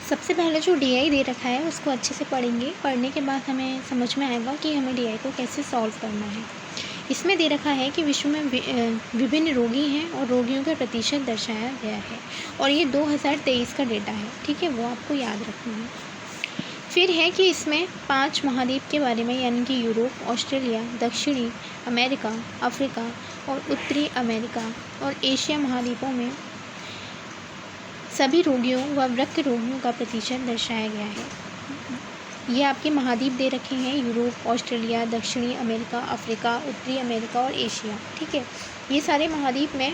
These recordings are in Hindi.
सबसे पहले जो डीआई दे रखा है उसको अच्छे से पढ़ेंगे। पढ़ने के बाद हमें समझ में आएगा कि हमें डीआई को कैसे सॉल्व करना है। इसमें दे रखा है कि विश्व में विभिन्न रोगी हैं और रोगियों का प्रतिशत दर्शाया गया है और ये 2023 का डेटा है, ठीक है, वो आपको याद रखना है। फिर है कि इसमें 5 महाद्वीप के बारे में, यानी कि यूरोप, ऑस्ट्रेलिया, दक्षिणी अमेरिका, अफ्रीका और उत्तरी अमेरिका और एशिया महाद्वीपों में सभी रोगियों व वृक्क रोगियों का प्रतिशत दर्शाया गया है। ये आपके महाद्वीप दे रखे हैं, यूरोप, ऑस्ट्रेलिया, दक्षिणी अमेरिका, अफ्रीका, उत्तरी अमेरिका और एशिया, ठीक है। ये सारे महाद्वीप में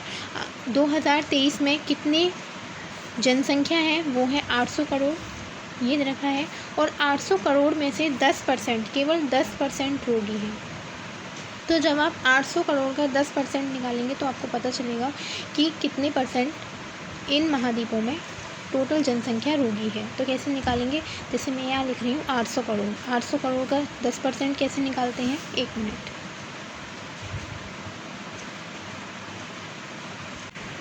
2023 में कितनी जनसंख्या है, वो है 800 करोड़, ये दे रखा है। और 800 करोड़ में से 10%, केवल 10% रोगी हैं। तो जब आप 800 करोड़ का 10% निकालेंगे तो आपको पता चलेगा कि कितने परसेंट इन महाद्वीपों में टोटल जनसंख्या रोगी है। तो कैसे निकालेंगे, जैसे मैं यहाँ लिख रही हूँ 800 करोड़। 800 करोड़ का 10% कैसे निकालते हैं, 1 मिनट।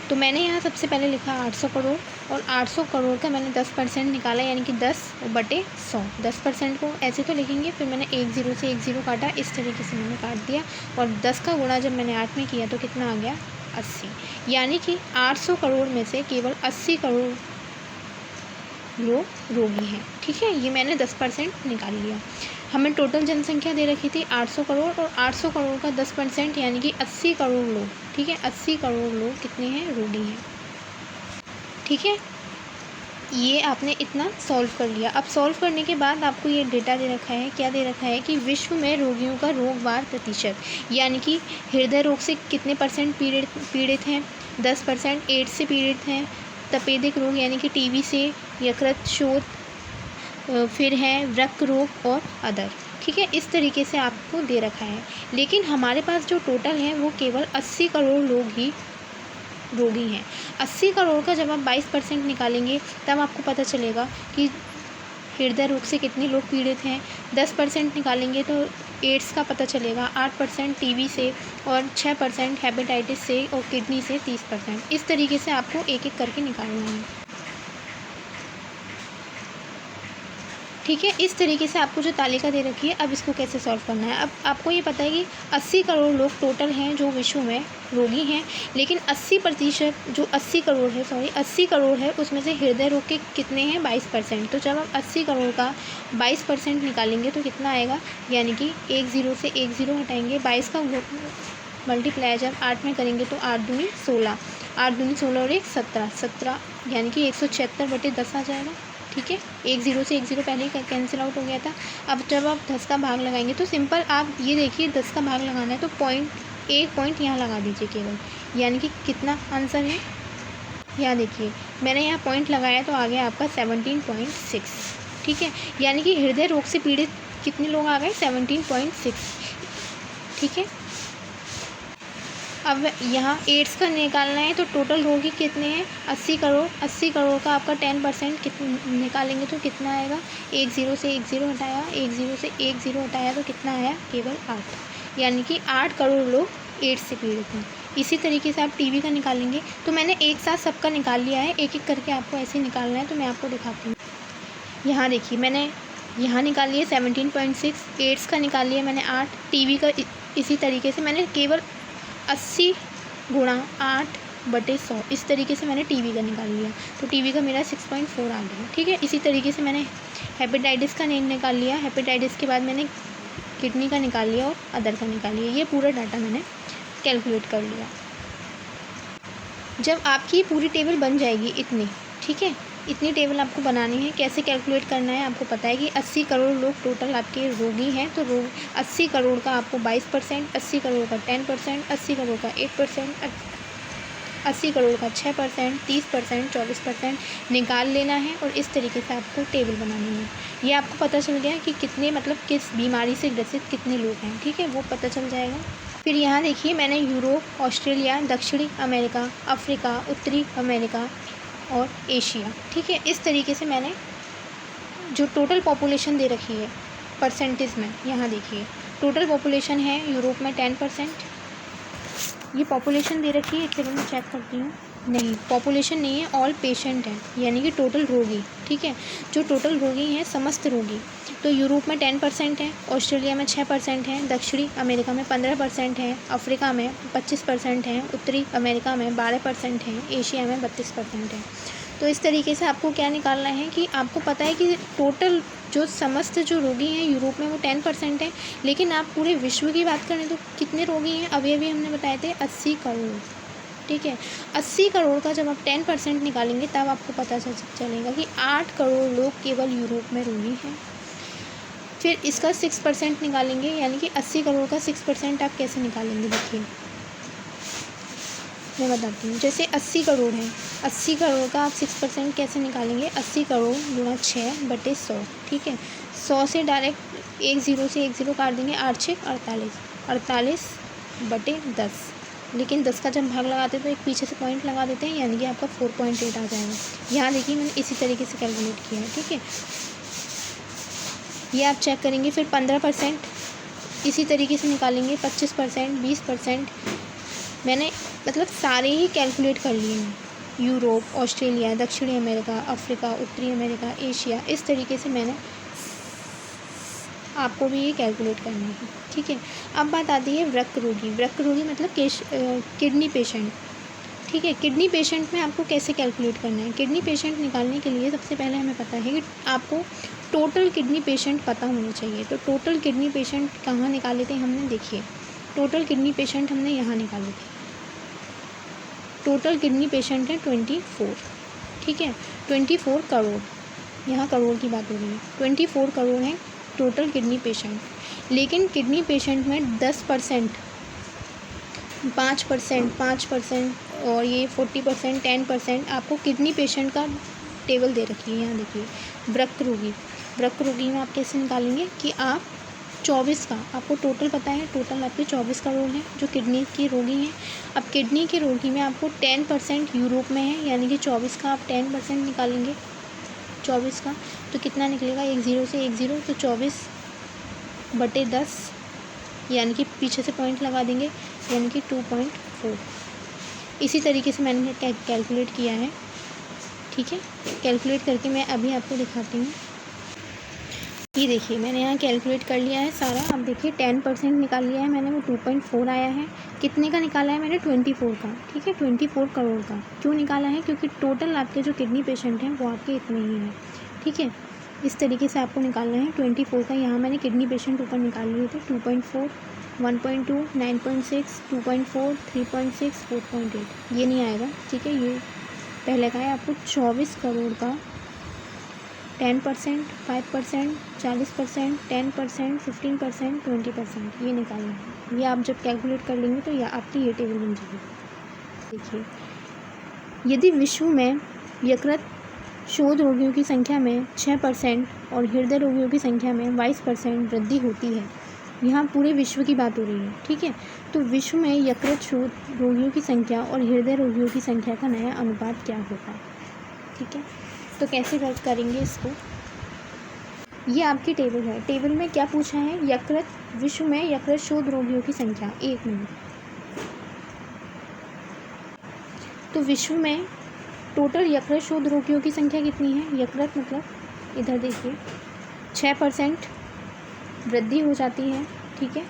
तो मैंने यहाँ सबसे पहले लिखा 800 करोड़ और 800 करोड़ का मैंने 10% निकाला, यानी कि 10/100। 10% को ऐसे तो लिखेंगे, फिर मैंने 1 0 से 1 0 काटा, इस तरीके से मैंने काट दिया। और 10 का गुणा जब मैंने 8 में किया तो कितना आ गया, 80। यानी कि 800 करोड़ में से केवल 80 करोड़ लोग रोगी हैं, ठीक है। ये मैंने 10% निकाल लिया। हमें टोटल जनसंख्या दे रखी थी 800 करोड़ और 800 करोड़ का 10% यानी कि 80 करोड़ लोग, ठीक है। 80 करोड़ लोग कितने हैं, रोगी हैं, ठीक है। ये आपने इतना सॉल्व कर लिया। अब सॉल्व करने के बाद आपको ये डेटा दे रखा है, क्या दे रखा है कि विश्व में रोगियों का रोगवार प्रतिशत, यानी कि हृदय रोग से कितने परसेंट पीड़ित हैं, 10%। एड्स से पीड़ित हैं, तपेदिक रोग यानी कि टीबी से, यकृत शोथ, फिर है वृक्क रोग और अदर, ठीक है। इस तरीके से आपको दे रखा है। लेकिन हमारे पास जो टोटल है वो केवल 80 करोड़ लोग ही रोगी हैं। 80 करोड़ का जब आप 22% निकालेंगे तब आपको पता चलेगा कि हृदय रोग से कितने लोग पीड़ित हैं। 10% निकालेंगे तो एड्स का पता चलेगा, 8% टीबी से और 6% हेपेटाइटिस से और किडनी से 30%। इस तरीके से आपको एक एक करके निकालना है, ठीक है। इस तरीके से आपको जो तालिका दे रखी है, अब इसको कैसे सॉल्व करना है। अब आपको ये पता है कि 80 करोड़ लोग टोटल हैं जो विश्व में रोगी हैं, लेकिन 80% जो 80 करोड़ है, 80 करोड़ है, उसमें से हृदय रोग के कितने हैं, 22%। तो जब आप 80 करोड़ का 22% निकालेंगे तो कितना आएगा, यानी कि 1 0 से 1 0 हटाएंगे, 22 का मल्टीप्लाई जब 8 में करेंगे तो 8 दूनी 16, 8 दूनी 16 और 1 17, 17 यानी कि 176/10 आ जाएगा, ठीक है। 1 0 से 1 0 पहले ही कैंसिल आउट हो गया था। अब जब आप 10 का भाग लगाएंगे तो सिंपल आप ये देखिए, 10 का भाग लगाना है तो एक पॉइंट यहाँ लगा दीजिए केवल, यानी कि कितना आंसर है, यहाँ देखिए मैंने यहाँ पॉइंट लगाया तो आ गया आपका 17.6, ठीक है। यानी कि हृदय रोग से पीड़ित कितने लोग आ गए, 17.6, ठीक है। अब यहाँ एड्स का निकालना है तो टोटल रोगी कितने हैं, 80 करोड़। 80 करोड़ का आपका 10% निकालेंगे तो कितना आएगा, 1 0 से 1 0 हटाया, 1 0 से 1 0 हटाया तो कितना आया, केवल 8, यानी कि 8 करोड़ लोग एड्स से पीड़ित हैं। इसी तरीके से आप टीबी का निकालेंगे। तो मैंने एक साथ सबका निकाल लिया है, एक एक करके आपको ऐसे निकालना है, तो मैं आपको दिखाती हूँ। यहाँ देखिए मैंने यहाँ निकाल लिया 17.6, एड्स का निकाल लिया मैंने 8, टीबी का इसी तरीके से मैंने केवल 80 गुणा 8/100, इस तरीके से मैंने टीबी का निकाल लिया। तो टीबी का मेरा 6.4 आ गया, ठीक है। इसी तरीके से मैंने हेपेटाइटिस का निकाल लिया, हेपेटाइटिस के बाद मैंने किडनी का निकाल लिया और अदर का निकाल लिया। ये पूरा डाटा मैंने कैलकुलेट कर लिया। जब आपकी पूरी टेबल बन जाएगी इतनी, ठीक है, इतनी टेबल आपको बनानी है। कैसे कैलकुलेट करना है, आपको पता है कि 80 करोड़ लोग टोटल आपके रोगी हैं, तो 80 करोड़ का आपको 22%, 80 करोड़ का 10%, 80 करोड़ का 8%, 80 करोड़ का 6%, 30%, 24% निकाल लेना है और इस तरीके से आपको टेबल बनानी है। ये आपको पता चल गया कि कितने, मतलब किस बीमारी से ग्रसित कितने लोग हैं, ठीक है, वो पता चल जाएगा। फिर यहाँ देखिए मैंने यूरोप, ऑस्ट्रेलिया, दक्षिणी अमेरिका, अफ्रीका, उत्तरी अमेरिका और एशिया, ठीक है, इस तरीके से मैंने जो टोटल पॉपुलेशन दे रखी है परसेंटेज में, यहाँ देखिए टोटल पॉपुलेशन है यूरोप में 10%, ये पॉपुलेशन दे रखी है। चलो मैं चेक करती हूँ, नहीं, पॉपुलेशन नहीं है, ऑल पेशेंट है, यानी कि टोटल रोगी, ठीक है। जो टोटल रोगी हैं समस्त रोगी, तो यूरोप में 10% है, ऑस्ट्रेलिया में 6% है, दक्षिणी अमेरिका में 15% है, अफ्रीका में 25% है, उत्तरी अमेरिका में 12% है, एशिया में 32% है। तो इस तरीके से आपको क्या निकालना है कि आपको पता है कि टोटल जो समस्त जो रोगी हैं यूरोप में वो 10% है, लेकिन आप पूरे विश्व की बात करें तो कितने रोगी हैं, अभी अभी हमने बताए थे 80 करोड़, ठीक है। 80 करोड़ का जब आप 10% निकालेंगे तब आपको पता चलेगा कि 8 करोड़ लोग केवल यूरोप में रोगी हैं। फिर इसका 6% निकालेंगे, यानी कि 80 करोड़ का 6% आप कैसे निकालेंगे, देखिए मैं बताती हूँ। जैसे 80 करोड़ है, 80 करोड़ का आप 6% कैसे निकालेंगे, 80 करोड़ गुणा 6/100, ठीक है। 100 से डायरेक्ट एक ज़ीरो से एक ज़ीरो काट देंगे, 8 6 48, 48/10, लेकिन 10 का जब भाग लगाते हैं तो एक पीछे से पॉइंट लगा देते हैं, यानी कि आपका 4.8 आ जाएगा। यहाँ देखिए मैंने इसी तरीके से कैलकुलेट किया है, ठीक है। ये आप चेक करेंगे। फिर 15% इसी तरीके से निकालेंगे, 25%, 20%, मैंने मतलब सारे ही कैलकुलेट कर लिए हैं। यूरोप, ऑस्ट्रेलिया, दक्षिणी अमेरिका, अफ्रीका, उत्तरी अमेरिका, एशिया, इस तरीके से मैंने आपको भी ये कैलकुलेट करना है, ठीक है। अब बात आती है वृक्क रोगी। वृक्क रोगी मतलब किडनी पेशेंट, ठीक है। किडनी पेशेंट में आपको कैसे कैलकुलेट करना है, किडनी पेशेंट निकालने के लिए सबसे पहले हमें पता है कि आपको टोटल किडनी पेशेंट पता होना चाहिए। तो टोटल किडनी पेशेंट कहाँ निकाले थे हमने, देखिए टोटल किडनी पेशेंट हमने यहाँ निकाले थे। टोटल किडनी पेशेंट है 24, ठीक है। 24 करोड़, यहाँ करोड़ की बात हो रही है। 24 करोड़ है टोटल किडनी पेशेंट, लेकिन किडनी पेशेंट में 10%, 5% और ये 40%, 10% आपको किडनी पेशेंट का टेबल दे रखी है। यहाँ देखिए वृक्क रोगी, वृक्क रोगी में आप कैसे निकालेंगे कि आप 24 का, आपको टोटल पता है, टोटल आपके 24 करोड़ हैं जो किडनी की रोगी हैं। अब किडनी के रोगी में आपको 10% यूरोप में है, यानी कि 24 का आप 10% निकालेंगे, 24 का तो कितना निकलेगा, एक ज़ीरो से एक ज़ीरो, तो 24/10, यानी कि पीछे से पॉइंट लगा देंगे, यानी कि 2.4। इसी तरीके से मैंने कैलकुलेट किया है, ठीक है। कैलकुलेट करके मैं अभी आपको दिखाती हूँ। ये देखिए मैंने यहाँ कैलकुलेट कर लिया है सारा। अब देखिए 10% निकाल लिया है मैंने, वो 2.4 आया है। कितने का निकाला है मैंने, 24 का, ठीक है। 24 करोड़ का क्यों निकाला है, क्योंकि टोटल आपके जो किडनी पेशेंट हैं वो आपके इतने ही हैं, ठीक है। इस तरीके से आपको निकालना है 24 का। यहाँ मैंने किडनी पेशेंट ऊपर निकाल लिए थे, 2.4, 1.2, 9.6, 2.4, 3.6, 4.8, ये नहीं आएगा, ठीक है। ये पहले का है। आपको 24 करोड़ का 10%, 5%, 40%, 10%, 15%, 20%, ये निकालना है। ये आप जब कैलकुलेट कर लेंगे तो यह आपकी ये टेबल बन जाएगी। देखिए यदि विश्व में यकृत शोध रोगियों की संख्या में 6% और हृदय रोगियों की संख्या में 22% वृद्धि होती है, यहाँ पूरे विश्व की बात हो रही है, ठीक है। तो विश्व में यकृत शोध रोगियों की संख्या और हृदय रोगियों की संख्या का नया अनुपात क्या होगा, ठीक है। तो कैसे वर्क करेंगे इसको, ये आपकी टेबल है। टेबल में क्या पूछा है, यकृत, विश्व में यकृत शोध रोगियों की संख्या, 1 मिनट। तो विश्व में टोटल यकृत शोध रोगियों की संख्या कितनी है, यकृत मतलब इधर देखिए 6% वृद्धि हो जाती है, ठीक है।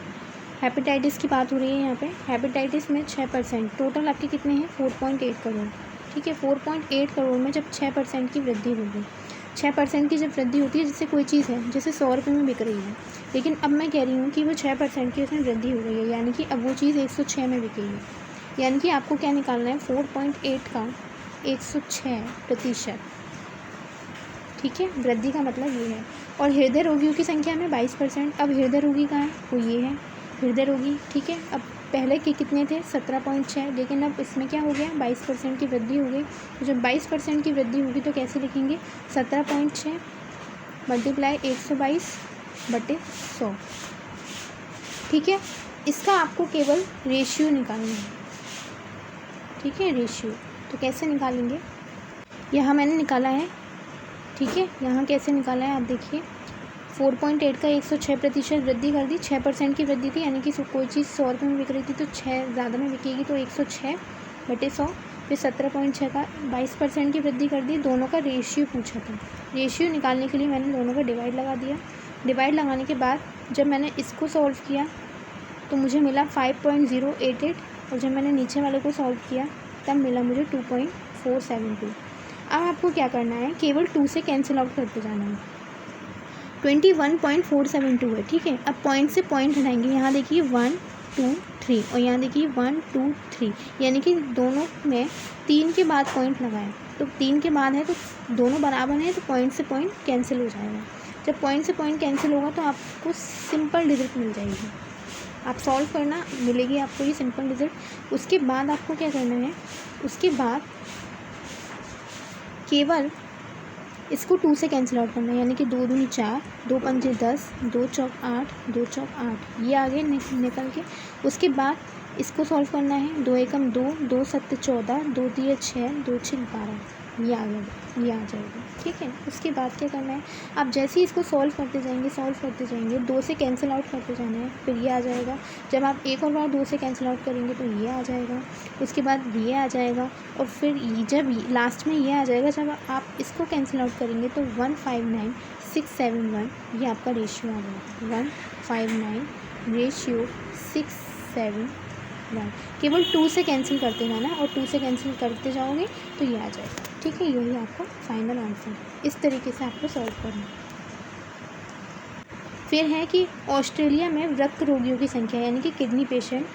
हेपेटाइटिस की बात हो रही है यहाँ पे, हेपेटाइटिस में 6%, टोटल आपके कितने हैं 4.8 करोड़, ठीक है। 4.8 करोड़ में जब 6% की वृद्धि होगी, 6% की जब वृद्धि होती है, जैसे कोई चीज़ है जैसे 100 रुपये में बिक रही है, लेकिन अब मैं कह रही हूँ कि वो 6% की उसमें वृद्धि हो गई है, यानी कि अब वो चीज़ 106 में बिकेगी। यानी कि आपको क्या निकालना है, 4.8 का 106%, ठीक है। वृद्धि का मतलब ये है। और हृदय रोगियों की संख्या में 22%। अब हृदय रोगी कहाँ है, वो ये है हृदय रोगी, ठीक है। अब पहले के कितने थे, 17.6, लेकिन अब इसमें क्या हो गया, 22% की वृद्धि हो गई। तो जब 22% की वृद्धि होगी तो कैसे लिखेंगे, 17.6 × 122/100, ठीक है। इसका आपको केवल रेशियो निकालना है, ठीक है, रेशियो। तो कैसे निकालेंगे, यहाँ मैंने निकाला है, ठीक है। यहाँ कैसे निकाला है आप देखिए, 4.8 का 106% वृद्धि कर दी, 6% की वृद्धि थी, यानी कि कोई चीज़ 100 रुपये में बिक रही थी तो 6 ज़्यादा में बिकेगी, तो 106/100 फिर 17.6 का 22% की वृद्धि कर दी। दोनों का रेशियो पूछा था। रेशियो निकालने के लिए मैंने दोनों का डिवाइड लगा दिया। डिवाइड लगाने के बाद जब मैंने इसको सॉल्व किया तो मुझे मिला 5.088 और जब मैंने नीचे वाले को सॉल्व किया तब मिला मुझे 2.472। अब आपको क्या करना है, केवल 2 से कैंसिल आउट करते जाना है। 21.472 है, ठीक है। अब पॉइंट से पॉइंट हटाएंगे। यहाँ देखिए 1 2 3 और यहाँ देखिए 1 2 3, यानी कि दोनों में 3 के बाद पॉइंट लगाएं। तो 3 के बाद है तो दोनों बराबर हैं, तो पॉइंट से पॉइंट कैंसिल हो जाएगा। जब पॉइंट से पॉइंट कैंसिल होगा तो आपको सिंपल डिजिट मिल जाएगी। आप सॉल्व करना, मिलेगी आपको ये सिंपल डिजिट। उसके बाद आपको क्या करना है, उसके बाद केवल इसको 2 से कैंसिल आउट करना है, यानी कि 2 दूनी 4, 2 पंजे 10, 2 चौक 8, 2 चौक 8, ये आगे निकल के। उसके बाद इसको सॉल्व करना है। 2 एकम 2, 2 सत्ते 14, 2 तिये 6, 2 छिक 12, ये आ जाएगा, ठीक है। उसके बाद क्या करना है, आप जैसे ही इसको सॉल्व करते जाएंगे 2 से कैंसिल आउट करते जाना है, फिर ये आ जाएगा। जब आप एक और बार 2 से कैंसिल आउट करेंगे तो ये आ जाएगा, उसके बाद ये आ जाएगा और फिर जब लास्ट में ये आ जाएगा। जब आप इसको कैंसिल आउट करेंगे तो 159671, ये आपका रेशियो आ जाएगा। 159 रेशियो 671। केवल 2 से कैंसिल करते जाना और 2 से कैंसिल करते जाओगे तो ये आ जाएगा, ठीक है। यही आपका फाइनल आंसर। इस तरीके से आपको सॉल्व करना है। फिर है कि ऑस्ट्रेलिया में वृक्क रोगियों की संख्या, यानी कि किडनी पेशेंट,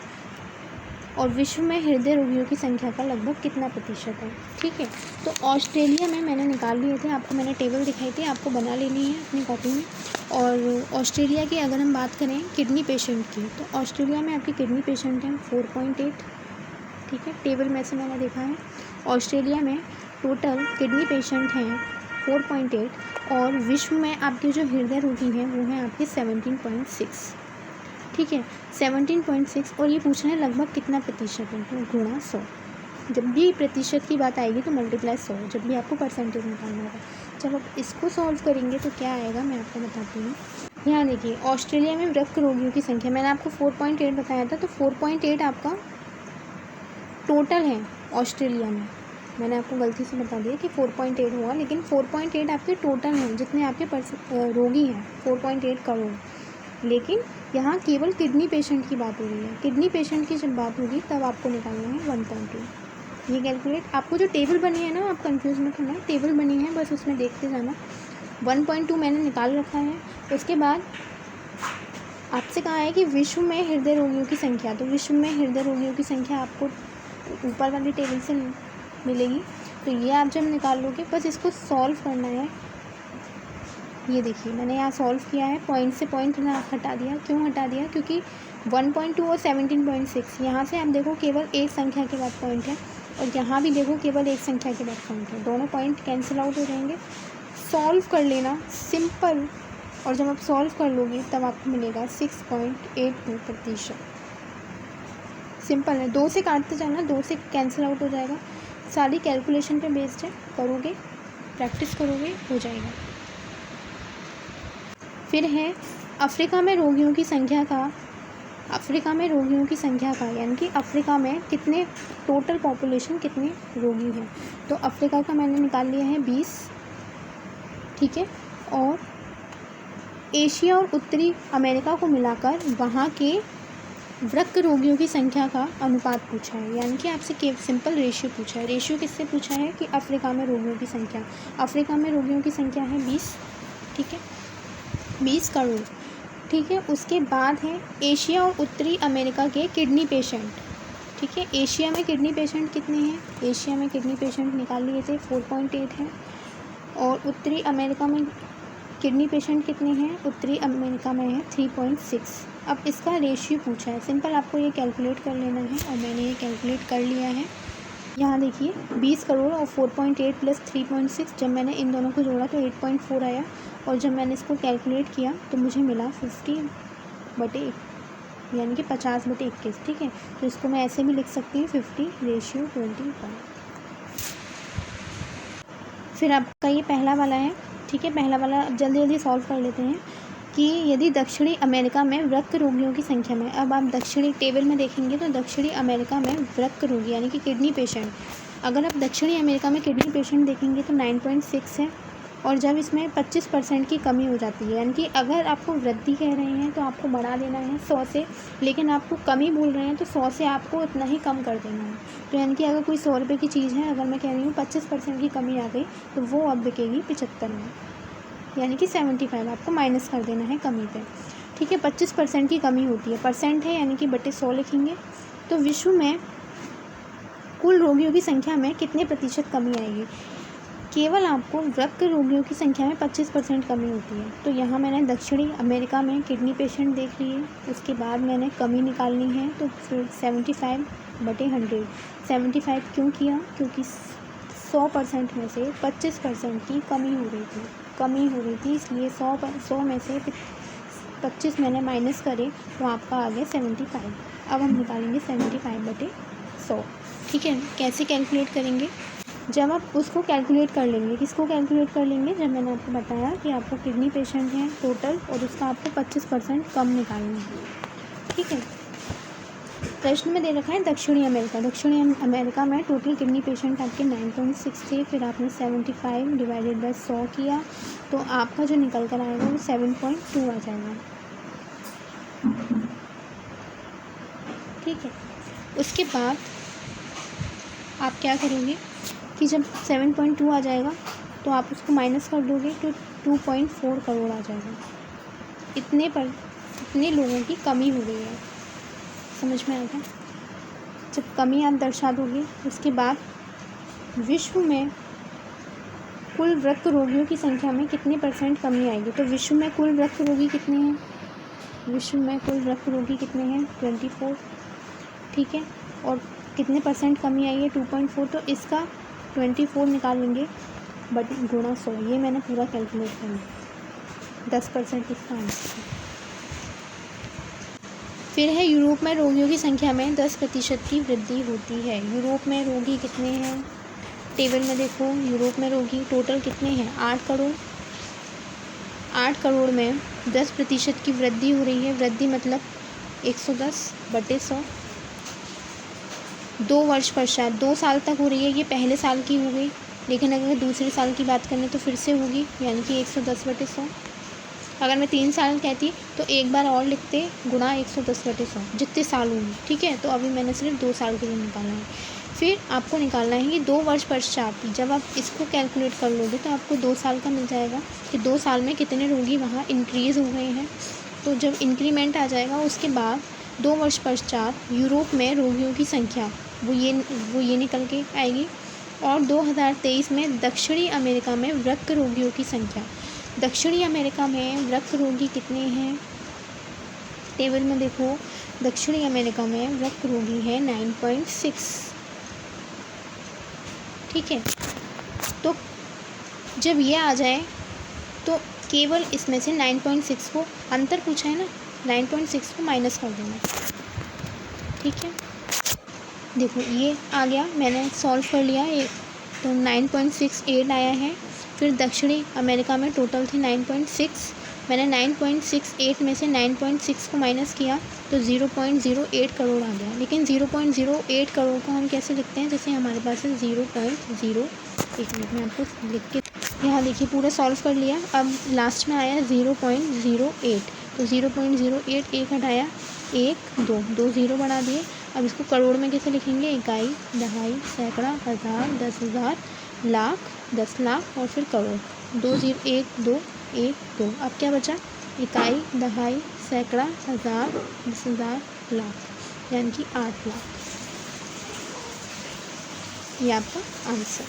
और विश्व में हृदय रोगियों की संख्या का लगभग कितना प्रतिशत है, ठीक है। तो ऑस्ट्रेलिया में मैंने निकाल लिए थे, आपको मैंने टेबल दिखाई थी, आपको बना लेनी है अपनी कॉपी में। और ऑस्ट्रेलिया की अगर हम बात करें किडनी पेशेंट की, तो ऑस्ट्रेलिया में आपकी किडनी पेशेंट हैं 4.8, ठीक है। टेबल में से मैंने देखा है। ऑस्ट्रेलिया में टोटल किडनी पेशेंट हैं 4.8 और विश्व में आपके जो हृदय रोगी हैं वो हैं आपके 17.6, ठीक है। 17.6 और ये पूछ रहे हैं लगभग कितना प्रतिशत है, तो गुणा 100। जब भी प्रतिशत की बात आएगी तो मल्टीप्लाई 100, जब भी आपको परसेंटेज निकालना होगा। जब आप इसको सॉल्व करेंगे तो क्या आएगा मैं आपको बताती हूँ। यहाँ देखिए, ऑस्ट्रेलिया में वृक्क रोगियों की संख्या मैंने आपको 4.8 बताया था, तो 4.8 आपका टोटल है ऑस्ट्रेलिया में। मैंने आपको गलती से बता दिया कि 4.8 हुआ, लेकिन 4.8 आपके टोटल हैं, जितने आपके रोगी हैं 4.8 करोड़। लेकिन यहाँ केवल किडनी पेशेंट की बात हो रही है। किडनी पेशेंट की जब बात होगी तब आपको निकालना है 1.2। ये कैलकुलेट, आपको जो टेबल बनी है ना, आप कंफ्यूज मत होना, टेबल बनी है बस उसमें देखते जाना। 1.2 मैंने निकाल रखा है। उसके बाद आपसे कहा है कि विश्व में हृदय रोगियों की संख्या, तो विश्व में हृदय रोगियों की संख्या आपको ऊपर वाली टेबल से मिलेगी। तो ये आप जब निकाल लोगे, बस इसको सॉल्व करना है। ये देखिए मैंने यहाँ सॉल्व किया है, पॉइंट से पॉइंट हटा दिया। क्यों हटा दिया, क्योंकि 1.2 और 17.6 यहाँ से आप देखो केवल एक संख्या के बाद पॉइंट है, और यहाँ भी देखो केवल एक संख्या के बाद पॉइंट है। दोनों पॉइंट कैंसिल आउट हो जाएंगे। सॉल्व कर लेना सिंपल, और जब आप सॉल्व कर लोगे तब आपको मिलेगा 6.82%। सिंपल है, 2 से काटते जाना, 2 से कैंसिल आउट हो जाएगा। सारी कैलकुलेशन पे बेस्ड है, करोगे प्रैक्टिस करोगे हो जाएगा। फिर है अफ्रीका में रोगियों की संख्या का, यानी कि अफ्रीका में कितने टोटल पॉपुलेशन कितने रोगी हैं। तो अफ्रीका का मैंने निकाल लिया है 20, ठीक है। और एशिया और उत्तरी अमेरिका को मिलाकर वहाँ के वृक्क रोगियों की संख्या का अनुपात पूछा है, यानी कि आपसे सिंपल रेशियो पूछा है। रेशियो किससे पूछा है कि अफ्रीका में रोगियों की संख्या, अफ्रीका में रोगियों की संख्या है 20, ठीक है, 20 करोड़, ठीक है। उसके बाद है एशिया और उत्तरी अमेरिका के किडनी पेशेंट, ठीक है। एशिया में किडनी पेशेंट कितने हैं, एशिया में किडनी पेशेंट निकाल लिए थे 4.8 हैं, और उत्तरी अमेरिका में किडनी पेशेंट कितने हैं, उत्तरी अमेरिका में है 3.6। अब इसका रेशियो पूछा है, सिंपल आपको ये कैलकुलेट कर लेना है, और मैंने ये कैलकुलेट कर लिया है। यहाँ देखिए 20 करोड़ और 4.8 प्लस 3.6, जब मैंने इन दोनों को जोड़ा तो 8.4 आया, और जब मैंने इसको कैलकुलेट किया तो मुझे मिला 50/8, यानी कि 50/21, ठीक है। तो इसको मैं ऐसे भी लिख सकती हूँ 50:21। फिर आपका ये पहला वाला है, ठीक है। पहला वाला जल्दी जल्दी सॉल्व कर लेते हैं कि यदि दक्षिणी अमेरिका में वृक्क रोगियों की संख्या में, अब आप दक्षिणी टेबल में देखेंगे तो दक्षिणी अमेरिका में वृक्क रोगी यानी कि किडनी पेशेंट अगर आप दक्षिणी अमेरिका में किडनी पेशेंट देखेंगे तो 9.6 है, और जब इसमें 25% की कमी हो जाती है, यानी कि अगर आपको वृद्धि कह रहे हैं तो आपको बढ़ा देना है 100 से, लेकिन आपको कमी बोल रहे हैं तो 100 से आपको उतना ही कम कर देना है। तो यानी कि अगर कोई 100 रुपये की चीज़ है, अगर मैं कह रही हूँ 25% की कमी आ गई तो वो अब बिकेगी 75 में, यानी कि 75 आपको माइनस कर देना है कमी पे। ठीक है, 25% की कमी होती है, परसेंट है यानी कि बटे 100 लिखेंगे। तो विश्व में कुल रोगियों की संख्या में कितने प्रतिशत कमी आएगी? केवल आपको वृक्क रोगियों की संख्या में 25% कमी होती है। तो यहाँ मैंने दक्षिणी अमेरिका में किडनी पेशेंट देख लिए, उसके बाद मैंने कमी निकालनी है, तो फिर 75/100। 75 क्यों किया? क्योंकि 100% में से 25% की कमी हो रही थी, इसलिए 100 में से 25 मैंने माइनस करे तो आपका आ गया 75। अब हम निकालेंगे 75/100। ठीक है, कैसे कैलकुलेट करेंगे? जब आप उसको कैलकुलेट कर लेंगे, किसको कैलकुलेट कर लेंगे? जब मैंने आपको बताया कि आपको किडनी पेशेंट हैं टोटल और उसका आपको 25% कम निकालना है। ठीक है, प्रश्न में दे रखा है दक्षिणी अमेरिका में टोटल किडनी पेशेंट आपके 9.6 थे, फिर आपने 75 डिवाइडेड बाय 100 किया, तो आपका जो निकल कर आएगा वो 7.2 आ जाएगा। ठीक है, उसके बाद आप क्या करोगे कि जब 7.2 आ जाएगा तो आप उसको माइनस कर दोगे तो 2.4 करोड़ आ जाएगा। इतने लोगों की कमी हो गई है, समझ में आ गया? जब कमी आप दर्शा दोगे, उसके बाद विश्व में कुल वृक्क रोगियों की संख्या में कितने % कमी आएगी? तो विश्व में कुल वृक्क रोगी कितने हैं? विश्व में कुल वृक्क रोगी कितने हैं? 24। ठीक है, और कितने % कमी आई है? 2.4। तो इसका 24 निकालेंगे बट गुणा 100, ये मैंने पूरा कैलकुलेट करना, 10% इसका आंसर है। फिर है यूरोप में रोगियों की संख्या में 10% की वृद्धि होती है। यूरोप में रोगी कितने हैं? टेबल में देखो, यूरोप में रोगी टोटल कितने हैं? 8 करोड़। 8 करोड़ में 10% की वृद्धि हो रही है। वृद्धि मतलब 110/100। 2 वर्ष पश्चात, 2 साल तक हो रही है, ये पहले साल की हो गई, लेकिन अगर दूसरे साल की बात करें तो फिर से होगी, यानी कि 110/100। अगर मैं 3 साल कहती तो एक बार और लिखते गुणा 110/100, जितने साल होंगे। ठीक है, तो अभी मैंने सिर्फ 2 साल के लिए निकाला है। फिर आपको निकालना है कि 2 वर्ष पश्चात, जब आप इसको कैलकुलेट कर लोगे तो आपको 2 साल का मिल जाएगा कि 2 साल में कितने रोगी वहाँ इंक्रीज़ हो गए हैं। तो जब इंक्रीमेंट आ जाएगा उसके बाद 2 वर्ष पश्चात यूरोप में रोगियों की संख्या वो ये निकल के आएगी। और 2023 में दक्षिणी अमेरिका में वृक्क रोगियों की संख्या, दक्षिणी अमेरिका में वृक्क रोगी कितने हैं? टेबल में देखो, दक्षिणी अमेरिका में वृक्क रोगी है 9.6। ठीक है, तो जब ये आ जाए तो केवल इसमें से 9.6 को, अंतर पूछा है ना, 9.6 को माइनस कर देना। ठीक है, देखो ये आ गया, मैंने सॉल्व कर लिया ये, तो 9.68 आया है। फिर दक्षिणी अमेरिका में टोटल थे 9.6, मैंने 9.68 में से 9.6 को माइनस किया तो 0.08 करोड़ आ गया। लेकिन 0.08 करोड़ को हम कैसे लिखते हैं? जैसे हमारे पास है 0.0, एक मिनट में आपको लिख के, यहाँ देखिए पूरा सॉल्व कर लिया। अब लास्ट में आया 0.08, तो 0.08, एक हटाया 1, 2 0 बढ़ा दिए। अब इसको करोड़ में कैसे लिखेंगे? इकाई, दहाई, सैकड़ा, हज़ार, 10,000, लाख, 10 लाख और फिर करोड़। 2 0, 1 2 1 2। अब क्या बचा? इकाई, दहाई, सैकड़ा, हज़ार, 10,000, लाख, यानी कि 8 लाख। ये आपका आंसर।